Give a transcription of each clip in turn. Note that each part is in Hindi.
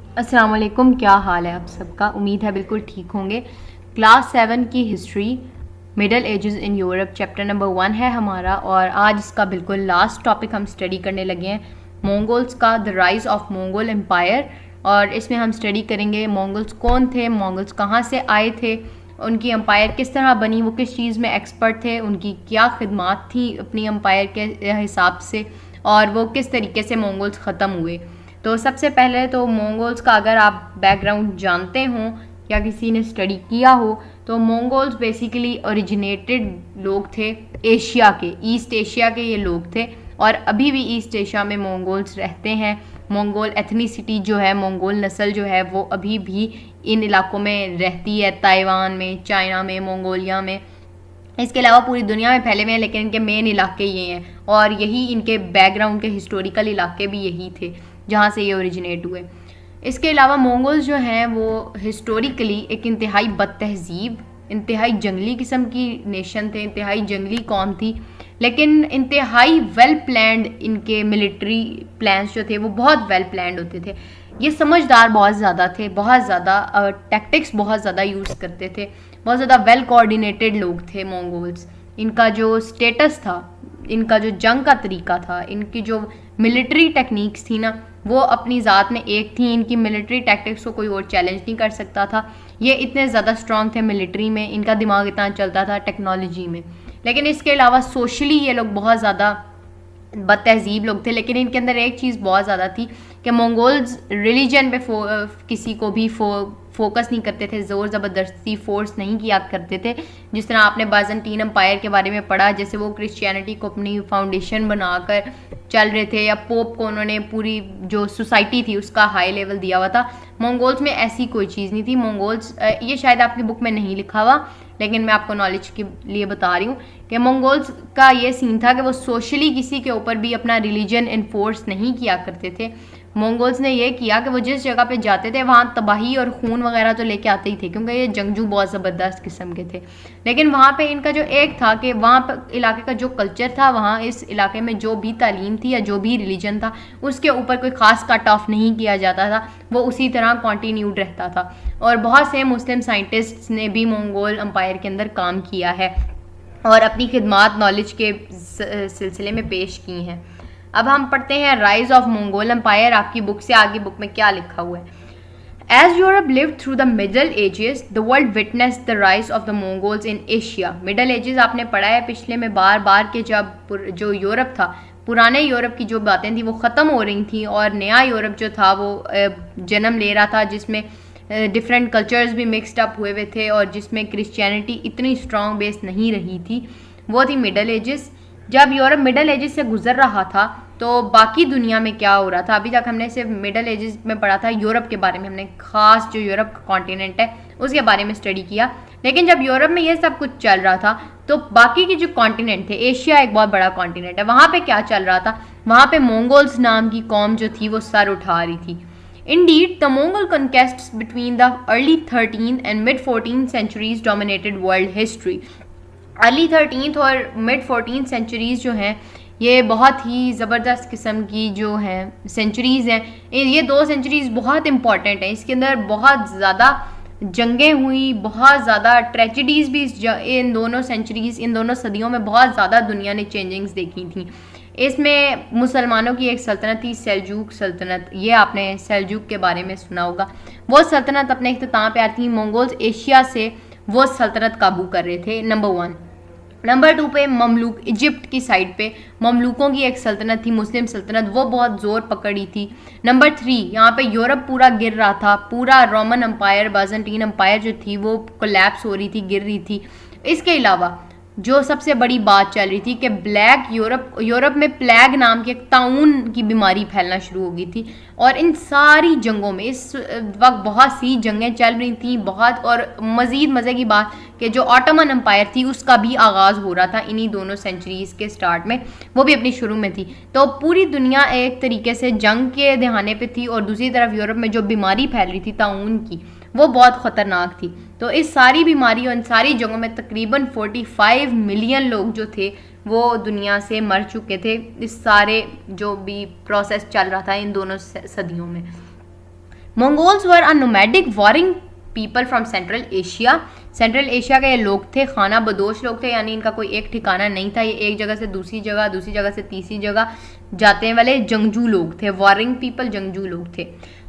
अस्सलाम वालेकुम, क्या हाल है आप सबका। उम्मीद है बिल्कुल ठीक होंगे। क्लास 7 की history middle edges in Europe chapter number 1 है हमारा, और आज इसका बिल्कुल लास्ट टॉपिक हम स्टडी करने लगे हैं, मंगोल्स का, the rise of Mongol empire. और इसमें हम स्टडी करेंगे मंगोल्स कौन थे, मंगोल्स कहाँ से आए थे, उनकी एम्पायर किस तरह बनी, वो किस चीज़ में एक्सपर्ट थे, उनकी क्या खिदमात थी अपनी एम्पायर के हिसाब से, और वो किस तरीके से मंगोल्स ख़त्म हुए। तो सबसे पहले तो मंगोल्स का अगर आप बैकग्राउंड जानते हो या किसी ने स्टडी किया हो, तो मंगोल्स बेसिकली ओरिजिनेटेड लोग थे एशिया के, ईस्ट एशिया के ये लोग थे, और अभी भी ईस्ट एशिया में मंगोल्स रहते हैं। मंगोल एथनिसिटी जो है, मंगोल नस्ल जो है, वो अभी भी इन इलाकों में रहती है, ताइवान में, चाइना में, मंगोलिया में। इसके अलावा पूरी दुनिया में फैले हुए हैं, लेकिन इनके मेन इलाके ये हैं, और यही इनके बैकग्राउंड के हिस्टोरिकल इलाके भी यही थे जहाँ से ये ओरिजिनेट हुए। इसके अलावा मंगोल्स जो हैं वो हिस्टोरिकली एक इंतहाई बदतहजीब, इंतहाई जंगली किस्म की नेशन थे, इंतहाई जंगली कौम थी, लेकिन इंतहाई वेल प्लान्ड इनके मिलिट्री प्लान्स जो थे वो बहुत वेल प्लान्ड होते थे। ये समझदार बहुत ज़्यादा थे, बहुत ज़्यादा टैक्टिक्स बहुत ज़्यादा यूज़ करते थे, बहुत ज़्यादा वेल कोऑर्डिनेटेड लोग थे मंगोल्स। इनका जो स्टेटस था, इनका जो जंग का तरीका था, इनकी जो मिलिट्री टेक्निक्स थी ना, वो अपनी ज़ात में एक थी। इनकी मिलिट्री टैक्टिक्स को कोई और चैलेंज नहीं कर सकता था। ये इतने ज़्यादा स्ट्रॉन्ग थे मिलिट्री में, इनका दिमाग इतना चलता था टेक्नोलॉजी में। लेकिन इसके अलावा सोशली ये लोग बहुत ज़्यादा बदतहजीब लोग थे। लेकिन इनके अंदर एक चीज़ बहुत ज़्यादा थी कि मंगोल्स रिलीजन पे किसी को भी फोकस नहीं करते थे, ज़ोर ज़बरदस्ती फोर्स नहीं किया करते थे। जिस तरह आपने बाइजेंटीन एम्पायर के बारे में पढ़ा, जैसे वो क्रिश्चियनिटी को अपनी फाउंडेशन बनाकर चल रहे थे, या पोप को उन्होंने पूरी जो सोसाइटी थी उसका हाई लेवल दिया हुआ था। मंगोल्स में ऐसी कोई चीज़ नहीं थी। मंगोल्स, ये शायद आपकी बुक में नहीं लिखा हुआ, लेकिन मैं आपको नॉलेज के लिए बता रही हूँ कि मंगोल्स का ये सीन था कि वो सोशली किसी के ऊपर भी अपना रिलीजन इन्फोर्स नहीं किया करते थे। मंगोल्स ने ये किया कि वो जिस जगह पे जाते थे वहाँ तबाही और खून वगैरह तो लेके आते ही थे, क्योंकि ये जंगजू बहुत ज़बरदस्त किस्म के थे। लेकिन वहाँ पे इनका जो एक था कि वहाँ पर इलाके का जो कल्चर था, वहाँ इस इलाके में जो भी तालीम थी या जो भी रिलीजन था, उसके ऊपर कोई ख़ास कट ऑफ नहीं किया जाता था, वो उसी तरह कॉन्टीन्यूड रहता था। और बहुत से मुस्लिम साइंटिस्ट्स ने भी मंगोल एम्पायर के अंदर काम किया है और अपनी खिदमात नॉलेज के सिलसिले में पेश की हैं। अब हम पढ़ते हैं राइज ऑफ मंगोल एम्पायर। आपकी बुक से आगे बुक में क्या लिखा हुआ है। As Europe lived through the Middle Ages, the world witnessed the rise of the Mongols in Asia. Middle Ages आपने पढ़ा है पिछले में बार बार के जब जो यूरोप था, पुराने यूरोप की जो बातें थी वो ख़त्म हो रही थी, और नया यूरोप जो था वो जन्म ले रहा था, जिसमें डिफरेंट कल्चर्स भी मिक्सड अप हुए थे, और जिसमें क्रिश्चियनिटी इतनी स्ट्रॉन्ग बेस नहीं रही थी। वो थी मिडल एजेस। जब यूरोप मिडल एजेस से गुजर रहा था, तो बाकी दुनिया में क्या हो रहा था। अभी तक हमने सिर्फ मिडल एजेस में पढ़ा था, यूरोप के बारे में हमने खास जो यूरोप का कॉन्टिनेंट है उसके बारे में स्टडी किया। लेकिन जब यूरोप में ये सब कुछ चल रहा था, तो बाकी के जो कॉन्टिनेंट थे, एशिया एक बहुत बड़ा कॉन्टिनेंट है, वहाँ पे क्या चल रहा था, वहाँ पे मंगोल्स नाम की कौम जो थी वो सर उठा रही थी। Indeed, the Mongol conquests between the early 13th and mid 14th centuries dominated world history. Early 13th और मिड 14th सेंचुरीज़ जो हैं, ये बहुत ही ज़बरदस्त किस्म की जो हैं सेंचुरीज़ हैं। ये दो सेंचुरीज़ बहुत इंपॉर्टेंट हैं। इसके अंदर बहुत ज़्यादा जंगें हुई, बहुत ज़्यादा ट्रेजिडीज़ भी इन दोनों सेंचुरीज़, इन दोनों सदियों में बहुत ज़्यादा दुनिया ने चेंजिंग्स देखी थी। इसमें मुसलमानों की एक सल्तनत थी, सेल्जुक सल्तनत। ये आपने सेल्जुक के बारे में सुना होगा। वो सल्तनत अपने इख्तिताम पे आती थी। मंगोल्स एशिया से वो सल्तनत काबू कर रहे थे, नंबर 1। नंबर 2 पे ममलूक, इजिप्ट की साइड पे ममलूकों की एक सल्तनत थी, मुस्लिम सल्तनत, वो बहुत ज़ोर पकड़ी थी। नंबर 3 यहाँ पे यूरोप पूरा गिर रहा था, पूरा रोमन एम्पायर, बाइजेंटीन एम्पायर जो थी वो कोलैप्स हो रही थी, गिर रही थी। इसके अलावा जो सबसे बड़ी बात चल रही थी कि ब्लैक यूरोप में प्लेग नाम की एक ताउन की बीमारी फैलना शुरू हो गई थी। और इन सारी जंगों में इस वक्त बहुत सी जंगें चल रही थी बहुत। और मज़ीद मज़े की बात कि जो ऑटोमन एम्पायर थी उसका भी आगाज़ हो रहा था इन्हीं दोनों सेंचुरीज़ के स्टार्ट में, वो भी अपनी शुरू में थी। तो पूरी दुनिया एक तरीके से जंग के दहाने पे थी, और दूसरी तरफ यूरोप में जो बीमारी फैल रही थी ताउन की, वो बहुत ख़तरनाक थी। तो इस सारी बीमारी और इन सारी जगहों में तकरीबन 45 मिलियन लोग जो थे वो दुनिया से मर चुके थे, इस सारे जो भी प्रोसेस चल रहा था इन दोनों सदियों में। Mongols were a nomadic warring people from central Asia. Central Asia के ये लोग थे, खाना बदोश लोग थे, यानी इनका कोई एक ठिकाना नहीं था, ये एक जगह से दूसरी जगह, दूसरी जगह से तीसरी जगह जाने वाले जंगजू लोग थे। वॉरिंग पीपल जंगजू लोग थे।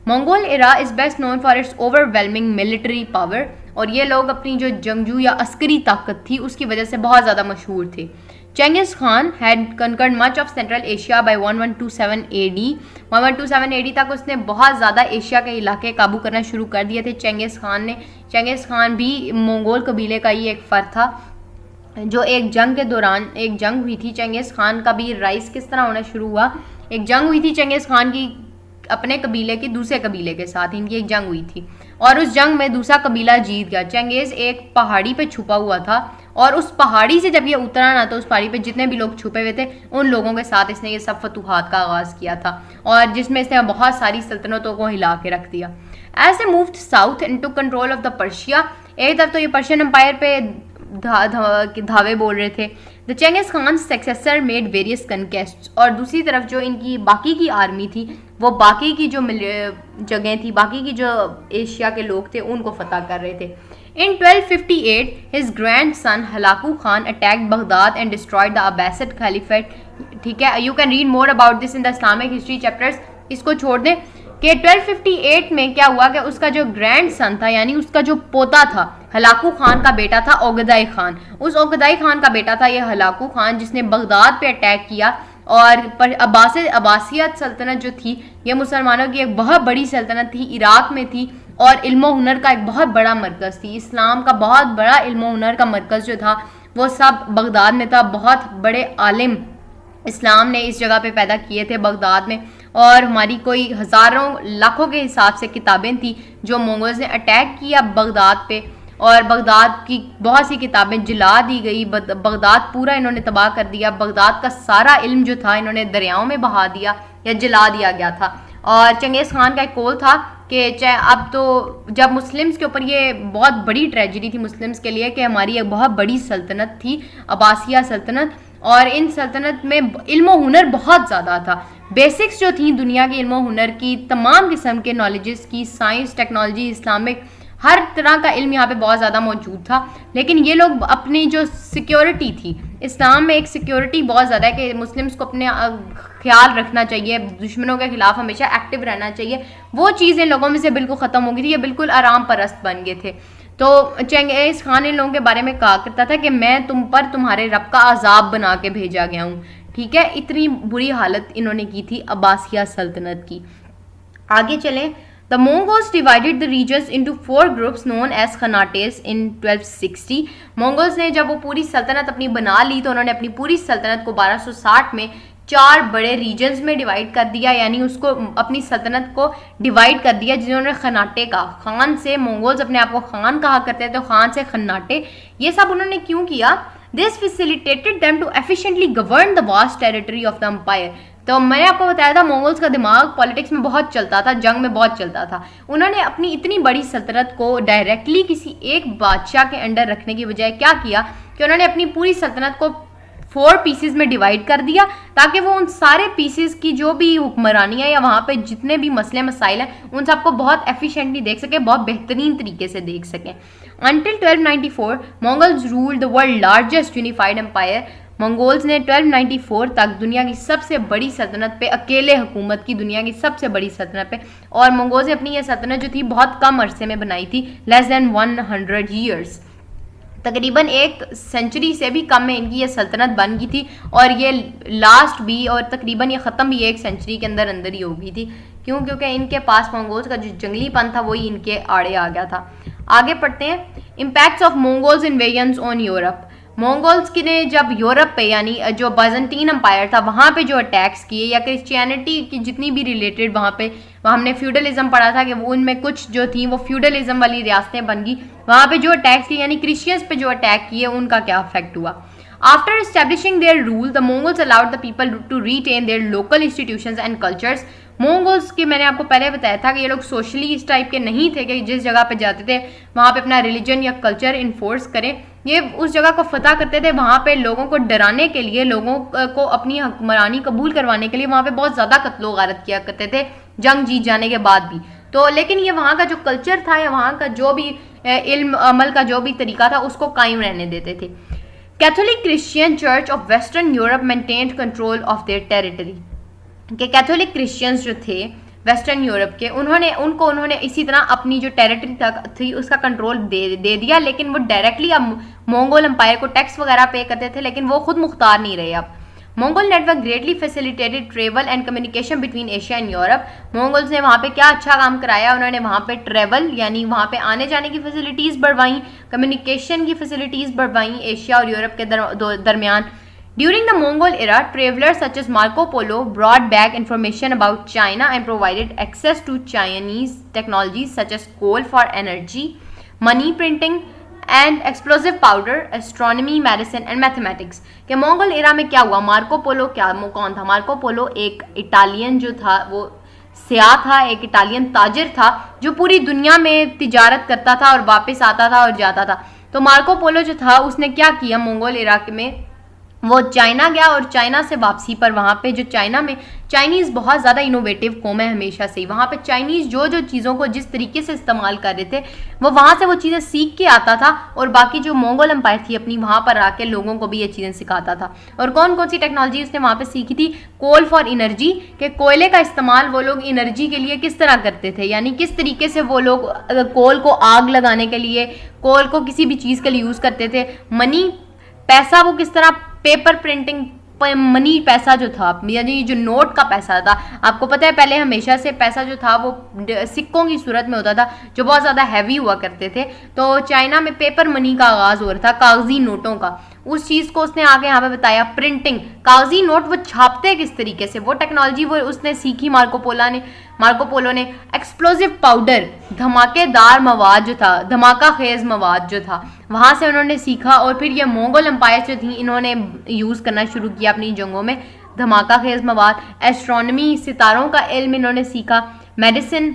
Mongol era is best known for its overwhelming military power, और ये लोग अपनी जो जंगजू या अस्करी ताकत थी उसकी वजह से बहुत ज़्यादा मशहूर थे। Genghis Khan had conquered much of Central Asia by 1127 AD। 1127 AD तक उसने बहुत ज़्यादा एशिया के इलाके काबू करना शुरू कर दिए थे चेंगिस खान ने। चेंगिस खान भी मंगोल कबीले का ही एक फ़र्द था, जो एक जंग के दौरान एक जंग हुई थी। चेंगिस खान का भी राइज किस तरह होना शुरू हुआ, एक जंग हुई थी चेंगिस खान की अपने कबीले की दूसरे कबीले के साथ, इनकी एक जंग हुई थी और उस जंग में दूसरा कबीला जीत गया। चंगेज़ एक पहाड़ी पे छुपा हुआ था और उस पहाड़ी से जब ये उतरा ना, तो उस पहाड़ी पे जितने भी लोग छुपे हुए थे उन लोगों के साथ इसने ये सब फतूहात का आगाज़ किया था और जिसमें इसने बहुत सारी सल्तनतों को हिला के रख दिया। As a moved south into control of the Persia, एक तरफ तो ये पर्शियन एम्पायर पे धावे बोल रहे थे। The Genghis Khan successor made various conquests, और दूसरी तरफ जो इनकी बाकी की आर्मी थी वो बाकी की जो जगह थी, बाकी की जो एशिया के लोग थे उनको फतह कर रहे थे। In 1258, his grandson Halaku Khan attacked Baghdad and destroyed the Abbasid Caliphate. ठीक है, you can read more about this in the Islamic history chapters. इसको छोड़ दें कि 1258 में क्या हुआ कि उसका जो ग्रैंड सन था, यानी उसका जो पोता था, हलाकू खान का बेटा था ओगदाई खान। उस ओगदाई खान का बेटा था ये हलाकू खान, जिसने बगदाद पे अटैक किया। और अब्बासियत सल्तनत जो थी ये मुसलमानों की एक बहुत बड़ी सल्तनत थी, इराक में थी और इल्म हुनर का एक बहुत बड़ा मरकज़ थी। इस्लाम का बहुत बड़ा इल्म हुनर का मरकज़ जो था वो सब बगदाद में था। बहुत बड़े आलिम इस्लाम ने इस जगह पे पैदा किए थे बगदाद में, और हमारी कोई हज़ारों लाखों के हिसाब से किताबें थी जो मंगोल्स ने अटैक किया बगदाद पे, और बगदाद की बहुत सी किताबें जला दी गई। बगदाद पूरा इन्होंने तबाह कर दिया। बगदाद का सारा इल्म जो था इन्होंने दरियाओं में बहा दिया या जला दिया गया था। और चंगेज़ खान का एक कौल था कि अब तो जब मुस्लिम्स के ऊपर ये बहुत बड़ी ट्रेजेडी थी मुस्लिम्स के लिए कि हमारी एक बहुत बड़ी सल्तनत थी अब्बासिया सल्तनत, और इन सल्तनत में इल्म हुनर बहुत ज़्यादा था। बेसिक्स जो थी दुनिया के इल्म हुनर की, तमाम किस्म के नॉलेजेस की, साइंस, टेक्नोलॉजी, इस्लामिक, हर तरह का इल्म यहाँ पे बहुत ज़्यादा मौजूद था। लेकिन ये लोग अपनी जो सिक्योरिटी थी, इस्लाम में एक सिक्योरिटी बहुत ज़्यादा है कि मुस्लिम्स को अपने ख्याल रखना चाहिए, दुश्मनों के खिलाफ हमेशा एक्टिव रहना चाहिए, वो चीज़ें लोगों में से बिल्कुल ख़त्म हो गई थी। ये बिल्कुल आराम परस्त बन गए थे। तो चंगेज़ खान इन लोगों के बारे में कहा करता था कि मैं तुम पर तुम्हारे रब का अजाब बना के भेजा गया हूँ। ठीक है, इतनी बुरी हालत इन्होंने की थी अब्बासिया सल्तनत की। आगे चलें। The Mongols divided the regions into 4 groups known as Khanates in 1260. Mongols ने जब वो पूरी सल्तनत अपनी बना ली तो उन्होंने अपनी पूरी सल्तनत को 1260 में 4 बड़े रीजन्स में डिवाइड कर दिया, यानी उसको अपनी सल्तनत को डिवाइड कर दिया जिन्होंने खनाटे का, खान से मंगोल्स अपने आप को खान कहा करते थे तो खान से खन्नाटे। ये सब उन्होंने क्यों किया? This facilitated them to efficiently govern the vast territory of the empire. तो मैंने आपको बताया था मंगोल्स का दिमाग पॉलिटिक्स में बहुत चलता था, जंग में बहुत चलता था। उन्होंने अपनी इतनी बड़ी सल्तनत को डायरेक्टली किसी एक बादशाह के अंडर रखने की बजाय क्या किया कि उन्होंने अपनी पूरी सल्तनत को 4 पीसेस में डिवाइड कर दिया, ताकि वो उन सारे पीसेस की जो भी हुक्मरानियाँ या वहाँ पे जितने भी मसले मसाइल हैं उन सबको बहुत एफिशिएंटली देख सके, बहुत बेहतरीन तरीके से देख सकें। Until 1294, Mongols ruled the world largest unified empire. Mongols ने 1294 तक दुनिया की सबसे बड़ी सल्तनत पे अकेले हुकूमत की, दुनिया की सबसे बड़ी सल्तनत पे, और मंगोल्स ने अपनी ये सल्तनत जो थी बहुत कम अरसे में बनाई थी, लेस देन 100 years। तकरीबन 1 सेंचुरी से भी कम में इनकी ये सल्तनत बन गई थी, और ये लास्ट भी और तकरीबन ये ख़त्म भी 1 सेंचुरी के अंदर अंदर ही हो गई थी। क्यों? क्योंकि इनके पास मंगोल्स का जो जंगलीपन था वही इनके आड़े आ गया था। आगे पढ़ते हैं। Impacts of Mongols invasions on Europe. Mongols की ने जब यूरोप पे, यानी जो बाइजेंटीन एम्पायर था वहाँ पे जो अटैक्स किए, या क्रिश्चियनिटी की जितनी भी रिलेटेड वहाँ हमने फ्यूडलिज्म पढ़ा था कि वो उनमें कुछ जो थी वो फ्यूडलिज्म वाली रियासतें बन गई। वहाँ पे जो अटैक्स किए, यानी क्रिश्चियंस पे जो अटैक किए, उनका क्या इफेक्ट हुआ। After establishing their rule, the Mongols allowed the people to retain their local institutions and cultures. Mongols की मैंने आपको पहले बताया था कि ये लोग सोशली इस टाइप के नहीं थे कि जिस जगह पे जाते थे वहाँ पे अपना रिलीजन या कल्चर इन्फोर्स करें। ये उस जगह को फतह करते थे, वहाँ पे लोगों को डराने के लिए, लोगों को अपनी हुक्मरानी कबूल करवाने के लिए वहाँ पे बहुत ज़्यादा कत्लो गारत किया करते थे जंग जीत जाने के बाद भी। तो लेकिन ये वहाँ का जो कल्चर था या वहाँ का जो भी इल्म अमल का जो भी तरीका था उसको कायम रहने देते थे। Catholic Christian church of western Europe maintained control of their territory, कि कैथोलिक क्रिश्चियंस जो थे वेस्टर्न यूरोप के, उन्होंने इसी तरह अपनी जो टेरिटरी तक थी उसका कंट्रोल दे दिया, लेकिन वो डायरेक्टली अब मंगोल एम्पायर को टैक्स वगैरह पे करते थे, लेकिन वो खुद मुख्तार नहीं रहे अब। Mongol network greatly facilitated travel and communication between Asia and Europe. Mongols ने वहाँ पे क्या अच्छा काम कराया, उन्होंने वहाँ पे ट्रेवल यानी वहाँ पे आने जाने की फैसिलिटीज़ बढ़वाई, कम्युनिकेशन की फैसिलिटीज़ बढ़वाई एशिया और यूरोप के दरमियान। During the Mongol era, travelers such as Marco Polo brought back information about China and provided access to Chinese technologies such as coal for energy, money printing and explosive powder, astronomy, medicine and mathematics। कि मंगोल एरा में क्या हुआ, मार्को पोलो कौन था? मार्को पोलो एक इटालियन जो था, वो सियाह था, एक इटालियन ताजिर था जो पूरी दुनिया में तिजारत करता था और वापस आता था और जाता था। तो मार्को पोलो जो था उसने क्या किया, मंगोल इरा में वो चाइना गया और चाइना से वापसी पर वहाँ पे जो चाइना में चाइनीज़ बहुत ज़्यादा इनोवेटिव कौम है हमेशा से ही। वहाँ पे चाइनीज़ जो चीज़ों को जिस तरीके से इस्तेमाल कर रहे थे वो वहाँ से वो चीज़ें सीख के आता था और बाकी जो मंगोल एम्पायर थी अपनी वहाँ पर आके लोगों को भी ये चीज़ें सिखाता था। और कौन कौन सी टेक्नोलॉजी उसने वहाँ पे सीखी थी? कोल फॉर एनर्जी, के कोयले का इस्तेमाल वो लोग एनर्जी के लिए किस तरह करते थे, यानी किस तरीके से वो लोग कोल को आग लगाने के लिए, कोल को किसी भी चीज़ के लिए यूज़ करते थे। मनी, पैसा, वो किस तरह पेपर प्रिंटिंग, मनी पैसा जो था यानी जो नोट का पैसा था, आपको पता है पहले हमेशा से पैसा जो था वो सिक्कों की सूरत में होता था जो बहुत ज़्यादा हैवी हुआ करते थे। तो चाइना में पेपर मनी का आगाज़ हो रहा था, कागजी नोटों का। उस चीज़ को उसने आगे यहाँ पे बताया, प्रिंटिंग, कागजी नोट वो छापते किस तरीके से, वो टेक्नोलॉजी वो उसने सीखी मार्को पोलो ने। एक्सप्लोजिव पाउडर, धमाकेदार मवाद जो था, धमाका खेज मवाद जो था, वहाँ से उन्होंने सीखा। और फिर ये मंगोल एम्पायर जो थी इन्होंने यूज़ करना शुरू किया अपनी जंगों में धमाका खेज मवाद। एस्ट्रोनॉमी, सितारों का इल्म इन्होंने सीखा। मेडिसिन,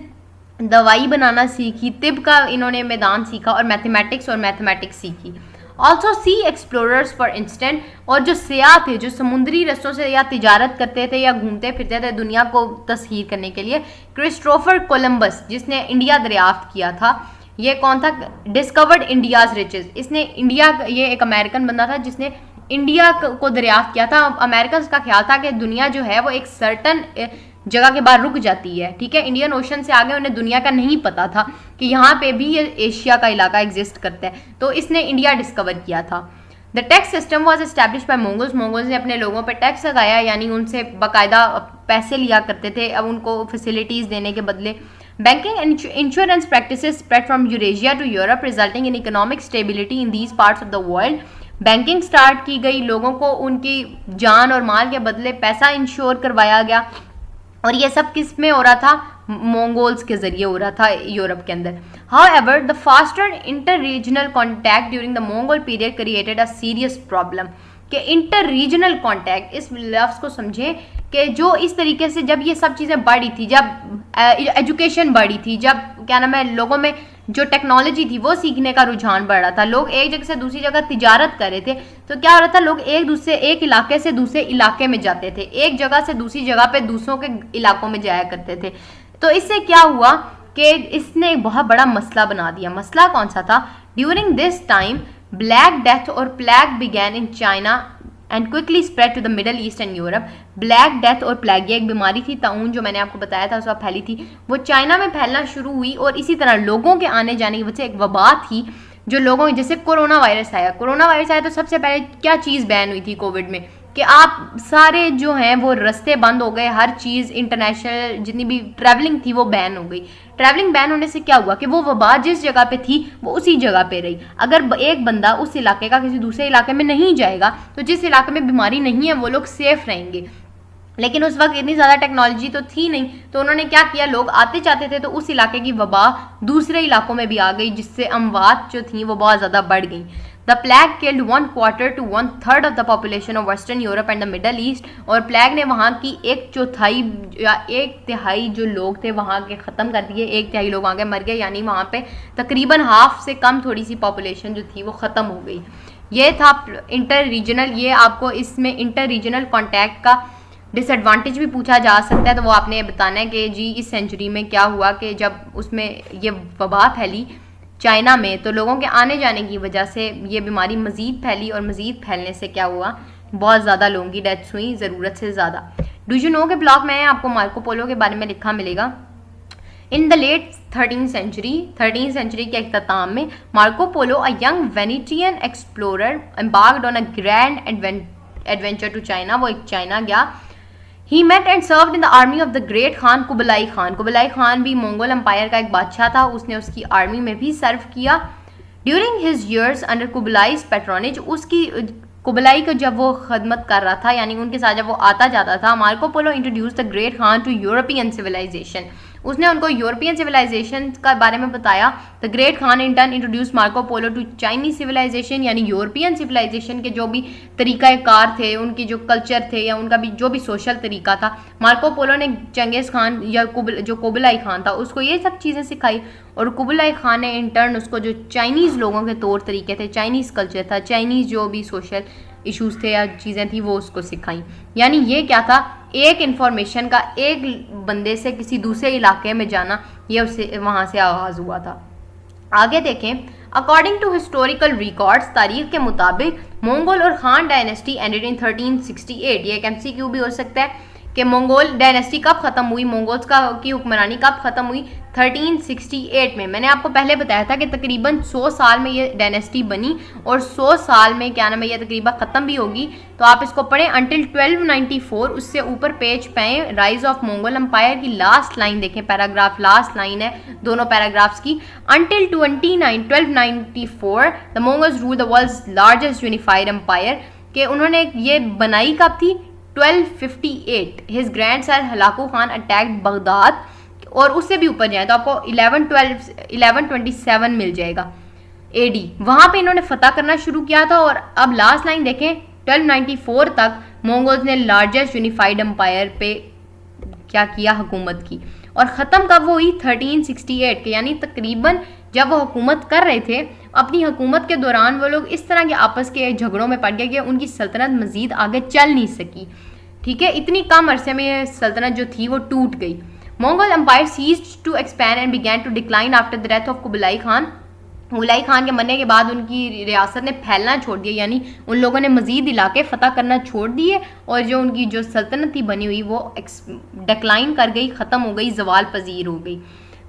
दवाई बनाना सीखी। तिब का इन्होंने मैदान सीखा और मैथमेटिक्स सीखी। Also see explorers for instant, और जो सियाह थे जो समुद्री रस्तों से या तिजारत करते थे या घूमते फिरते थे दुनिया को तस्खीर करने के लिए, क्रिस्टोफर कोलंबस जिसने इंडिया दरियाफ्त किया था, ये कौन था? डिस्कवर्ड इंडियाज रिचेस, इसने इंडिया, ये एक अमेरिकन बंदा था जिसने इंडिया को दरियाफ्त किया था। अमेरिकन का ख्याल था कि दुनिया जो है वो एक सर्टन जगह के बाद रुक जाती है, ठीक है, इंडियन ओशन से आगे उन्हें दुनिया का नहीं पता था कि यहाँ पे भी ये एशिया का इलाका एग्जिस्ट करता है, तो इसने इंडिया डिस्कवर किया था। The tax system was establish bye Mongols ने अपने लोगों पर टैक्स लगाया, यानी उनसे बाकायदा पैसे लिया करते थे अब उनको फैसिलिटीज़ देने के बदले। Banking and insurance practices spread from Eurasia to Europe resulting in economic stability in these parts of the world. Banking start की गई, लोगों को उनकी जान और माल के बदले पैसा इंश्योर करवाया गया, और ये सब किस में हो रहा था? मंगोल्स के जरिए हो रहा था यूरोप के अंदर। However the faster inter regional contact during the Mongol period created a serious problem. कि इंटर रीजनल कॉन्टैक्ट, इस लफ्ज़ को समझें कि जो इस तरीके से जब ये सब चीज़ें बढ़ी थी, जब एजुकेशन बढ़ी थी, जब क्या नाम है लोगों में जो टेक्नोलॉजी थी वो सीखने का रुझान बढ़ रहा था, लोग एक जगह से दूसरी जगह तिजारत कर रहे थे, तो क्या हो रहा था, लोग एक इलाके से दूसरे इलाके में जाते थे, एक जगह से दूसरी जगह पे दूसरों के इलाकों में जाया करते थे। तो इससे क्या हुआ कि इसने एक बहुत बड़ा मसला बना दिया। मसला कौन सा था? During this time Black Death और plague began in China and quickly spread to the Middle East and Europe. Black Death और प्लेग, ये एक बीमारी थी, ताउन जो मैंने आपको बताया था उस वक्त फैली थी, वो चाइना में फैलना शुरू हुई। और इसी तरह लोगों के आने जाने की वजह से एक वबा थी जो लोगों, जैसे कोरोना वायरस आया तो सबसे पहले क्या चीज़ बैन हुई थी कोविड में? कि आप सारे जो हैं वो रास्ते बंद हो गए, हर चीज़ इंटरनेशनल जितनी भी ट्रैवलिंग थी वो बैन हो गई। ट्रैवलिंग बैन होने से क्या हुआ कि वो वबा जिस जगह पे थी वो उसी जगह पे रही। अगर एक बंदा उस इलाके का किसी दूसरे इलाके में नहीं जाएगा तो जिस इलाके में बीमारी नहीं है वो लोग सेफ रहेंगे। लेकिन उस वक्त इतनी ज़्यादा टेक्नोलॉजी तो थी नहीं, तो उन्होंने क्या किया, लोग आते जाते थे तो उस इलाके की वबा दूसरे इलाकों में भी आ गई, जिससे अमवात जो थी वो बहुत ज़्यादा बढ़ गई। The plague killed 1/4 to 1/3 of the population of western Europe and the Middle east. और प्लेग ने वहाँ की 1/4 या 1/3 जो लोग थे वहाँ के ख़त्म कर दिए, 1/3 लोग वहाँ के मर गए, यानी वहाँ पे तकरीबन हाफ से कम थोड़ी सी पॉपुलेशन जो थी वो ख़त्म हो गई। ये था इंटर रीजनल, ये आपको इसमें इंटर रीजनल कॉन्टैक्ट का डिसएडवांटेज भी पूछा जा सकता है, तो वो आपने बताना है कि जी इस सेंचुरी में क्या हुआ कि जब उसमें ये वबा फैली चाइना में, तो लोगों के आने जाने की वजह से ये बीमारी मज़ीद फैली, और मज़ीद फैलने से क्या हुआ, बहुत ज़्यादा लोगों की डेथ्स हुई, ज़रूरत से ज़्यादा। डू यू नो के ब्लॉग में आपको मार्को पोलो के बारे में लिखा मिलेगा। In the late 13th century के अख्ताम में Marco Polo, a young Venetian explorer, embarked on a grand adventure to China. वो एक चाइना गया। He met and served in the army of the great Khan Kublai Khan. Kublai Khan भी मंगोल एम्पायर का एक बादशाह था, उसने उसकी आर्मी में भी सर्व किया। During his years under Kublai's patronage, उसकी कुबलाई को जब वो खदमत कर रहा था, यानी उनके साथ जब वो आता जाता था, Marco Polo introduce the great Khan to European civilization. उसने उनको यूरोपियन सिविलाइजेशन का बारे में बताया। The great Khan in turn introduce Marco Polo to Chinese civilization, यानी यूरोपियन सिविलाइजेशन के जो भी तरीक़ाकार थे, उनकी जो कल्चर थे, या उनका भी जो भी सोशल तरीका था, मार्को पोलो ने चंगेज़ खान या जो कुबलाई खान था उसको ये सब चीज़ें सिखाई, और कुबलाई खान ने इन टर्न उसको जो चाइनीज़ लोगों के तौर तरीके थे, चाइनीज़ कल्चर था, चाइनीज़ जो भी सोशल इश्यूज़ थे या चीज़ें थी, वो उसको सिखाई। यानी ये क्या था, एक इन्फॉर्मेशन का एक बंदे से किसी दूसरे इलाके में जाना, ये उससे वहाँ से आगाज़ हुआ था। आगे देखें, अकॉर्डिंग टू हिस्टोरिकल रिकॉर्ड्स, तारीख के मुताबिक मंगोल और खान डायनेस्टी एंडेड इन 1368। ये एक MCQ भी हो सकता है कि मंगोल डायनेस्टी कब ख़त्म हुई, मंगोल्स की हुक्मरानी कब ख़त्म हुई, 1368 में। मैंने आपको पहले बताया था कि तकरीबन 100 साल में ये डायनेस्टी बनी, और 100 साल में क्या नाम है ये तकरीबन ख़त्म भी होगी। तो आप इसको पढ़ें अंटिल 1294, उससे ऊपर पेज पाएँ। राइज ऑफ मंगोल एम्पायर की लास्ट लाइन देखें, पैराग्राफ लास्ट लाइन है दोनों पैराग्राफ्स की। Until 1294 the Mongols rule the world's largest unified empire, के उन्होंने ये बनाई कब थी, 1258। His grandson Hulagu Khan attacked Baghdad, और उससे भी ऊपर जाए तो आपको 1127 मिल जाएगा AD। वहाँ पे इन्होंने फतह करना शुरू किया था। और अब लास्ट लाइन देखें, 1294 तक मंगोल्स ने लार्जेस्ट यूनिफाइड एम्पायर पे क्या किया, हुकूमत की। और ख़त्म कब हुई, 1368 के, यानी तकरीबन जब वो हुकूमत कर रहे थे, अपनी हुकूमत के दौरान वो लोग इस तरह के आपस के झगड़ों में पड़ गए कि उनकी सल्तनत मज़ीद आगे चल नहीं सकी। ठीक है, इतनी कम अरसे में ये सल्तनत जो थी वो टूट गई। Mongol empire ceased to expand and began to decline after the death of Kublai Khan. Kublai Khan के मरने के बाद उनकी रियासत ने फैलना छोड़ दिया, यानी उन लोगों ने मज़ीद इलाके फ़तह करना छोड़ दिए, और जो उनकी जो सल्तनत थी बनी हुई वो डिक्लाइन कर गई, ख़त्म हो गई, जवाल पजीर हो गई।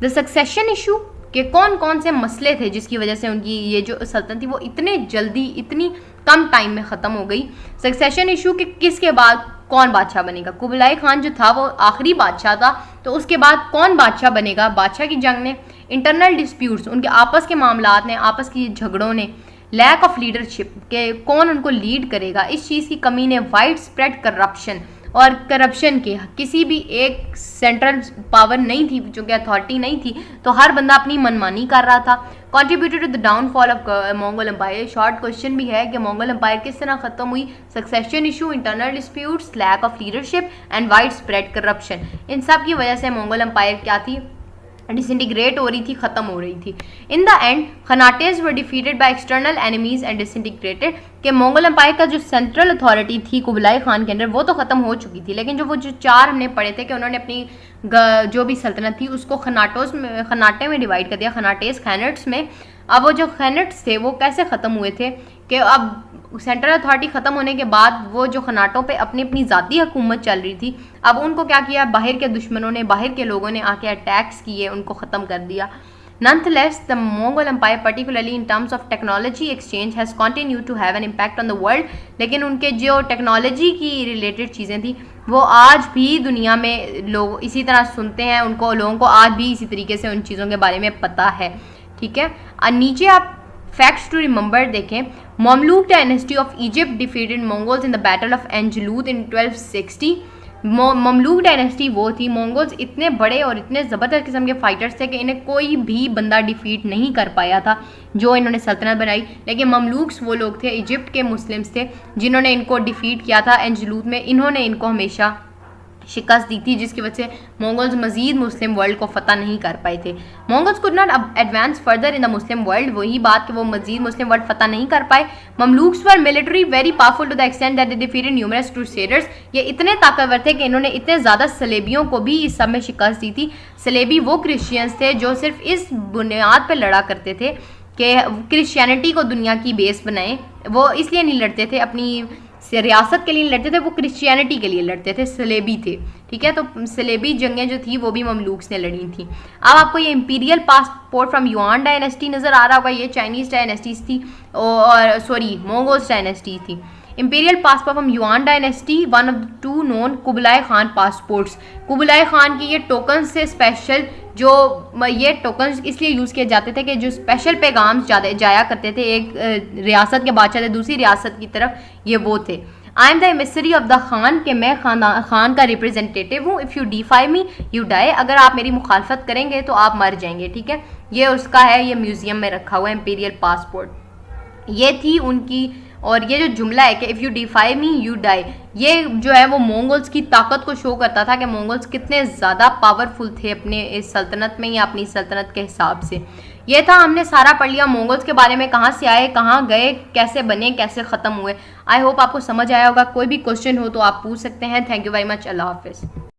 द सक्सेशन इशू के कौन कौन से मसले थे जिसकी वजह से उनकी ये जो सल्तनत थी वो इतने जल्दी, इतनी कम टाइम में ख़त्म हो गई। सक्सेशन इशू के किसके बाद कौन बादशाह बनेगा, कुबलाई खान जो था वो आखिरी बादशाह था, तो उसके बाद कौन बादशाह बनेगा, बादशाह की जंग ने। इंटरनल डिस्प्यूट्स, उनके आपस के मामलात ने, आपस की झगड़ों ने। लैक ऑफ लीडरशिप, के कौन उनको लीड करेगा, इस चीज़ की कमी ने। वाइड स्प्रेड करप्शन, और करप्शन के किसी भी एक सेंट्रल पावर नहीं थी, जो कि अथॉरिटी नहीं थी, तो हर बंदा अपनी मनमानी कर रहा था। Contributed to the downfall of Mongol empire. Short question भी है कि मंगोल एम्पायर किस तरह खत्म हुई। Succession issue, internal disputes, lack of leadership and widespread corruption, इन सब की वजह से मंगोल एम्पायर क्या थी, डिसइंटीग्रेट हो रही थी, ख़त्म हो रही थी। In the end khanates were defeated by external enemies and disintegrated, कि मंगोल एम्पायर का जो सेंट्रल अथॉरिटी थी कुबलाई खान के अंदर वो तो ख़त्म हो चुकी थी, लेकिन जो चार हमने पढ़े थे कि उन्होंने अपनी जो भी सल्तनत थी उसको खनाटे में डिवाइड कर दिया, खनाटेज खैनट्स में। अब वो जो खैनट्स थे वो कैसे ख़त्म हुए थे कि अब सेंट्रल अथॉरिटी ख़त्म होने के बाद वो जो खनाटों पे अपनी अपनी ज़ाती हुकूमत चल रही थी, अब उनको क्या किया, बाहर के दुश्मनों ने, बाहर के लोगों ने आके अटैक्स किए, उनको ख़त्म कर दिया। Nonetheless, the Mongol Empire, particularly in terms of technology exchange, has continued to have an impact on the world. लेकिन उनके जो टेक्नोलॉजी की रिलेटेड चीज़ें थी वो आज भी दुनिया में लोग इसी तरह सुनते हैं, उनको लोगों को आज भी इसी तरीके से उन चीज़ों के बारे में पता है। ठीक है, और नीचे आप फैक्ट्स टू रिमेंबर देखें। Mamluk dynasty of Egypt defeated Mongols in the battle of Ain Jalut in 1260। Mamluk dynasty वो थी, मंगोल्स इतने बड़े और इतने ज़बरदस्त किस्म के फाइटर्स थे कि इन्हें कोई भी बंदा डिफीट नहीं कर पाया था जो इन्होंने सल्तनत बनाई। लेकिन ममलूक्स वो लोग थे, इजिप्ट के मुस्लिम्स थे, जिन्होंने इनको डिफीट किया था एंजलूद में। इन्होंने इनको हमेशा शिकस्त दी थी, जिसकी वजह से मंगोल्स मजीद मुस्लिम वर्ल्ड को फतह नहीं कर पाए थे। Mongols could not advance further in the Muslim world, वही बात कि वो मजीद मुस्लिम वर्ल्ड फतह नहीं कर पाए। Mamluks were military very powerful to the extent that they defeated numerous crusaders, ये इतने ताकतवर थे कि इन्होंने इतने ज़्यादा सलेबियों को भी इस सब में शिकस्त दी थी। सलेबी वो क्रिश्चियंस थे जो सिर्फ इस बुनियाद पर लड़ा करते थे कि क्रिश्चियनिटी को दुनिया की बेस बनाएं। वो इसलिए नहीं लड़ते थे अपनी रियासत के लिए लड़ते थे, वो क्रिश्चियनिटी के लिए लड़ते थे, सलेबी थे। ठीक है, तो सलेबी जंगें जो थी वो भी ममलूक्स ने लड़ी थी। अब आपको ये imperial passport from Yuan dynasty नज़र आ रहा होगा, ये चाइनीज़ डायनेस्टीज थी और सॉरी मंगोल्स डायनेस्टी थी। Imperial passport from Yuan dynasty, one of two known Kublai Khan passports. Kublai Khan की ये टोकन से स्पेशल, जो ये टोकन इसलिए यूज़ किए जाते थे कि जो स्पेशल पैगाम जाया करते थे एक रियासत के बादशाह से दूसरी रियासत की तरफ, ये वो थे। I am the emissary of the Khan, के मैं खान का रिप्रेजेंटेटिव हूँ। If you defy me you die, अगर आप मेरी मुखालफत करेंगे तो आप मर जाएंगे। ठीक है, ये उसका है, ये म्यूज़ियम में रखा हुआ है इंपीरियल पासपोर्ट। ये थी उनकी, और ये जो जुमला है कि if you defy me you die, ये जो है वो मंगोल्स की ताकत को शो करता था कि मंगोल्स कितने ज़्यादा पावरफुल थे अपने इस सल्तनत में या अपनी सल्तनत के हिसाब से। ये था, हमने सारा पढ़ लिया मंगोल्स के बारे में, कहाँ से आए, कहाँ गए, कैसे बने, कैसे ख़त्म हुए। आई होप आपको समझ आया होगा। कोई भी क्वेश्चन हो तो आप पूछ सकते हैं। Thank you very much. अल्लाह हाफिज़।